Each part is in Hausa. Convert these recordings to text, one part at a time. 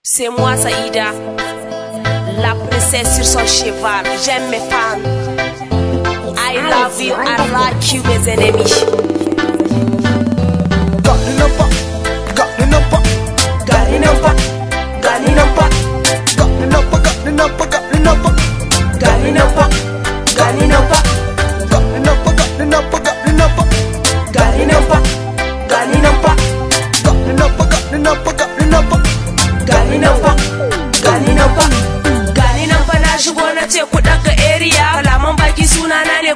C'est moi Saïda, la princesse sur son cheval. J'aime mes fans. I love you, I like you, mes ennemis.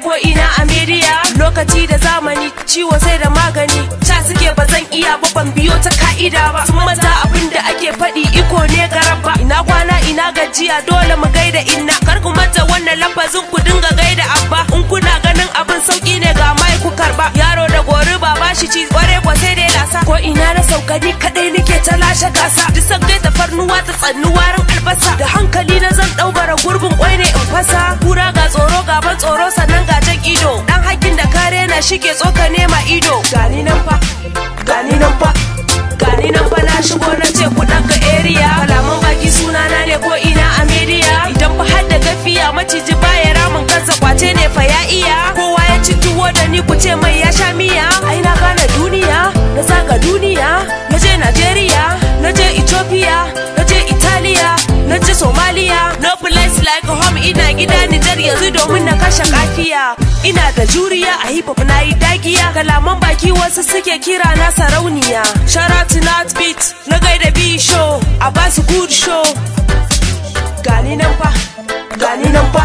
Ko ina a media lokaci da zamani ciwo sai da magani ta suke bazan iya ba ban biyo ta ka'ida ba sun mata abin da ake faɗi iko ne garaba ina kwana ina gajiya dole mu gaida inna kar ku mata wannan lafazin ku dinga gaida abba in kuna ganin abin sauki ne ga mai ku karba yaro da gori baba shi ci kware ko sai dai lasa ko ina na sauka ni kadai nake ta lashe gasa duk san gaida farnuwa ta tsannuwarin albasa da hankali na zan daubara gurbin kwai ne in fasa kura ga tsoro gaban tsoro sannan ga jan ido dan hakkin da kare na shige tsoka nema ido gani nan fa gani nan fa gani nan fa na shigo na ce ku daga area kalaman baki sunana ne ko ina a media idan fa har da gafiya maciji baya ramin kansa kwace ne fa ya iya kowa ya ci tuwo da ni ku ce mai ya sha miya ai na gane duniya na zaga duniya na je Nigeria na je Ethiopia na je Italiya na je Somalia no place like home ina gida Nijar yanzu domin na kashe kafiya ina da juriya a hip hop na yi dagiya kalaman baki wasu suke kira na sarauniya shout to not beat na gaida B show a basu good show gani nan fa gani nan fa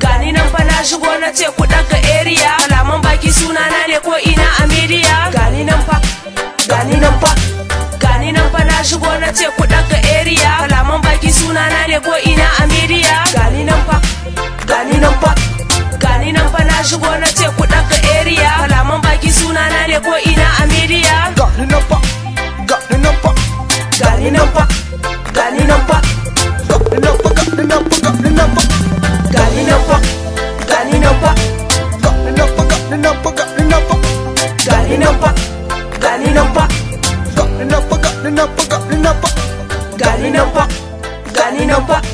gani nan fa na shigo na ce ku daga area kalaman baki sunana ne ko ina a media gani nan fa gani nan fa gani nan fa na shigo na ce ku daga area kalaman baki sunana ne ko ina a media gani nan fa gani nan fa gani nan fa na shigo na ce ku daga area kalaman baki sunana ne ko ina a media gani nan fa gani nan fa gani nan fa gani nan fa gani nan fa gani nan fa gani nan fa gani nan fa gani nan fa gani nan fa gani nan fa gani nan fa gani nan fa gani nan fa gani nan fa gani nan fa gani nan fa gani nan fa